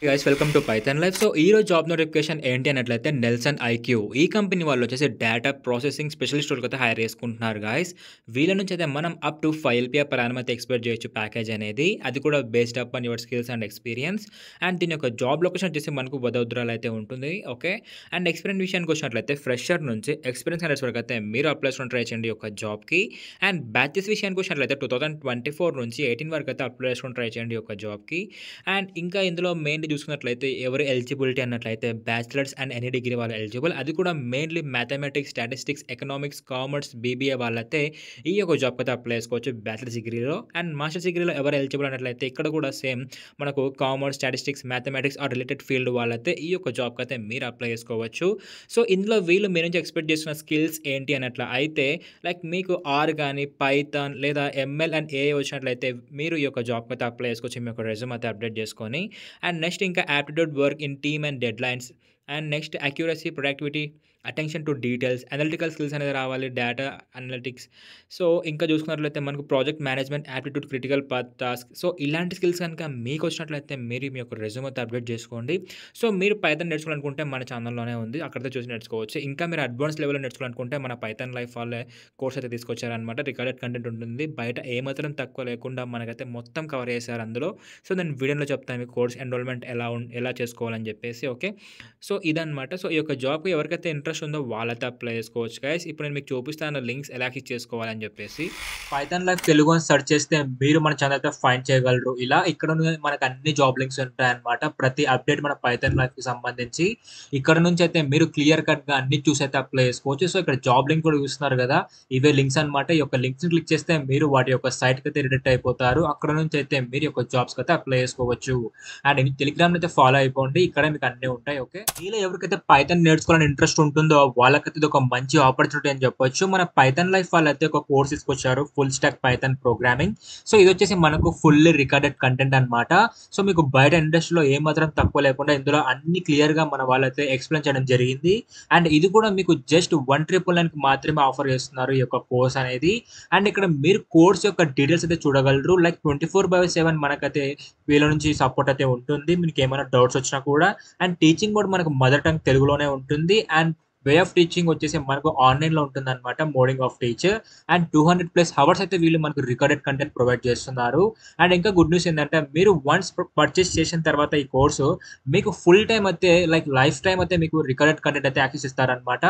Guys welcome to Python life. So ఈరోజు job notification ఏంటి అన్నట్లయితే నెల్సన్ ఐక్యూ ఈ కంపెనీ వాళ్ళు వచ్చేసి డేటా ప్రాసెసింగ్ స్పెషలిస్ట్ రోల్కి అయితే హైర్ చేసుకుంటున్నారు గాయస్. వీళ్ళ నుంచి అయితే మనం up to 5 LPA per annum అయితే ఎక్స్పెక్ట్ చేయొచ్చు ప్యాకేజ్ అనేది. అది కూడా based up on your skills and experience. And దీని యొక్క జాబ్ లొకేషన్ వచ్చేసి మనకు వదోదరాలో అయితే ఉంటుంది. ఓకే. అండ్ ఎక్స్పీరియన్స్ విషయానికి వచ్చినట్లయితే ఫ్రెషర్ నుంచి ఎక్స్పీరియన్స్ హండ్రెడ్స్ వరకు అయితే మీరు అప్లై చేసుకుని ట్రై చేయండి ఈ యొక్క జాబ్కి. అండ్ బ్యాచెస్ విషయానికి వచ్చినట్లయితే 2024 నుంచి 18 వరకు అయితే అప్లై చేసుకుని ట్రై చేయండి ఈ యొక్క జాబ్కి. అండ్ ఇంకా ఇందులో మెయిన్లీ చూసుకున్నట్లయితే ఎవరు ఎలిజిబిలిటీ అన్నట్లయితే బ్యాచిలర్స్ అండ్ ఎనీ డిగ్రీ వాళ్ళు ఎలిజిబుల్. అది కూడా mainly mathematics, statistics, economics, commerce, BBA వాళ్ళైతే ఈ యొక్క జాబ్కి అయితే అప్లై చేసుకోవచ్చు బ్యాచిలర్స్ డిగ్రీలో. అండ్ మాస్టర్స్ డిగ్రీలో ఎవరు ఎలిజిబుల్ అన్నట్లయితే ఇక్కడ కూడా సేమ్ మనకు commerce, statistics, mathematics are related field వాళ్ళైతే ఈ యొక్క జాబ్కి అయితే మీరు అప్లై చేసుకోవచ్చు. సో ఇందులో వీళ్ళు మీ నుంచి ఎక్స్పెక్ట్ చేస్తున్న స్కిల్స్ ఏంటి అన్నట్లు అయితే లైక్ మీకు ఆర్ కానీ పైథాన్ లేదా ఎంఎల్ అండ్ ఏఐ వచ్చినట్లయితే మీరు ఈ యొక్క జాబ్కి అయితే అప్లై చేసుకోవచ్చు మీ యొక్క రెజ్యూమ్ అయితే అప్డేట్ చేసుకొని. అండ్ నెక్స్ట్ ఇంకా aptitude work in team and dead lines. And next accuracy, productivity, attention to details, analytical skills అనేది రావాలి, డేటా అనలిటిక్స్. సో ఇంకా చూసుకున్నట్లయితే మనకు project management, aptitude, critical path task. So ఇలాంటి స్కిల్స్ కనుక మీకు వచ్చినట్లయితే మీరు మీ యొక్క రెజ్యూమ్ అయితే అప్డేట్ చేసుకోండి. సో మీరు పైథాన్ నేర్చుకోవాలనుకుంటే మన ఛానల్లోనే ఉంది, అక్కడితో చూసి నేర్చుకోవచ్చు. ఇంకా మీరు అడ్వాన్స్ లెవెల్లో నేర్చుకోవాలనుకుంటే మన పైథాన్ లైఫ్ వాళ్ళే కోర్స్ అయితే తీసుకొచ్చారనమాట. రికార్డెడ్ కంటెంట్ ఉంటుంది, బయట ఏమాత్రం తక్కువ లేకుండా మనకైతే మొత్తం కవర్ చేశారు అందులో. సో నేను వీడియోలో చెప్తాను మీకు కోర్స్ ఎన్రోల్మెంట్ ఎలా చేసుకోవాలని చెప్పేసి. ఓకే. సో ఇదనమాట. సో ఈ యొక్క జాబ్కి ఎవరికైతే ఇంట్రెస్ట్ ఉందో వాళ్ళైతే అప్లై చేసుకోవచ్చు గైస్. ఇప్పుడు నేను మీకు చూపిస్తాను లింక్స్ ఎలా క్లిక్ చేసుకోవాలని చెప్పేసి. పైథాన్ లైఫ్ తెలుగు అని సెర్చ్ చేస్తే మీరు మన ఛానల్ అయితే ఫైండ్ చేయగలరు. ఇలా ఇక్కడ మనకు అన్ని జాబ్ లింక్స్ ఉంటాయన్నమాట. ప్రతి అప్డేట్ మన పైథాన్ లైఫ్కి సంబంధించి ఇక్కడ నుంచి అయితే మీరు క్లియర్ కట్గా అన్ని చూసి అయితే అప్లై చేసుకోవచ్చు. సో ఇక్కడ జాబ్ లింక్ కూడా చూస్తున్నారు కదా, ఇవే లింక్స్ అనమాట. ఈ యొక్క లింక్స్ క్లిక్ చేస్తే మీరు వాటి యొక్క సైట్కి అయితే రిడక్ట్ అయిపోతారు. అక్కడ నుంచి అయితే మీరు యొక్క జాబ్స్కి అయితే అప్లై చేసుకోవచ్చు. అండ్ టెలిగ్రామ్ అయితే ఫాలో అయిపోండి, ఇక్కడ మీకు అన్నీ ఉంటాయి. ఓకే. మీలో ఎవరికైతే పైథాన్ నేర్చుకోవాలని ఇంట్రెస్ట్ ఉంటుందో వాళ్ళకైతే ఇది ఒక మంచి ఆపర్చునిటీ అని చెప్పొచ్చు. మన పైథాన్ లైఫ్ వాళ్ళైతే ఒక కోర్స్ తీసుకొచ్చారు, full stack Python programming. So ఇది వచ్చేసి మనకు ఫుల్లీ రికార్డెడ్ కంటెంట్ అనమాట. సో మీకు బయట ఇండస్ట్రీలో ఏమాత్రం తక్కువ లేకుండా ఇందులో అన్ని క్లియర్గా మన వాళ్ళైతే ఎక్స్ప్లెయిన్ చేయడం జరిగింది. అండ్ ఇది కూడా మీకు జస్ట్ 1,999కి మాత్రమే ఆఫర్ చేస్తున్నారు ఈ యొక్క కోర్స్ అనేది. అండ్ ఇక్కడ మీరు కోర్స్ యొక్క డీటెయిల్స్ అయితే చూడగలరు. లైక్ 24/7 మనకైతే వీళ్ళ నుంచి సపోర్ట్ అయితే ఉంటుంది, మీకు ఏమైనా డౌట్స్ వచ్చినా కూడా. అండ్ టీచింగ్ కూడా మనకు మదర్ టంగ్ తెలుగులోనే ఉంటుంది. అండ్ వే ఆఫ్ టీచింగ్ వచ్చేసి మనకు ఆన్లైన్లో ఉంటుంది అనమాట, modding of teacher. And 200+ hours అయితే వీళ్ళు మనకు రికార్డెడ్ కంటెంట్ ప్రొవైడ్ చేస్తున్నారు. అండ్ ఇంకా గుడ్ న్యూస్ ఏంటంటే మీరు వన్స్ పర్చేస్ చేసిన తర్వాత ఈ కోర్సు మీకు ఫుల్ టైం అయితే లైక్ లైఫ్ టైం అయితే మీకు రికార్డెడ్ కంటెంట్ అయితే యాక్సెస్ ఇస్తారనమాట.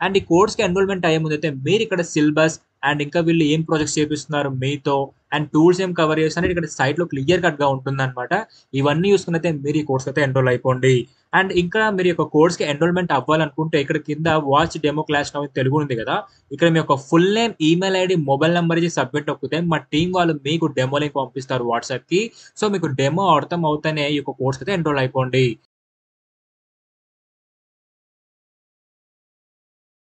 అండ్ ఈ కోర్స్కి ఎన్రోల్మెంట్ అయ్యే ముందు అయితే మీరు ఇక్కడ సిలబస్ అండ్ ఇంకా వీళ్ళు ఏం ప్రాజెక్ట్స్ చేపిస్తున్నారు మీతో అండ్ టూల్స్ ఏం కవర్ చేస్తున్నారు ఇక్కడ సైట్లో క్లియర్ కట్గా ఉంటుందన్నమాట. ఇవన్నీ చూసుకుని అయితే మీరు ఈ కోర్స్ అయితే ఎన్రోల్ అయిపోండి. అండ్ ఇంకా మీరు యొక్క కోర్స్కి ఎన్రోల్మెంట్ అవ్వాలనుకుంటే ఇక్కడ కింద watch demo class now Telugu ఉంది కదా, ఇక్కడ మీ యొక్క full name, email ID, mobile number ఇచ్చి సబ్మిట్ నొక్కితే మా టీం వాళ్ళు మీకు డెమో లింక్ పంపిస్తారు వాట్సాప్కి. సో మీకు డెమో అర్థం అవుతానే ఈ యొక్క కోర్స్ అయితే ఎన్రోల్ అయిపోండి.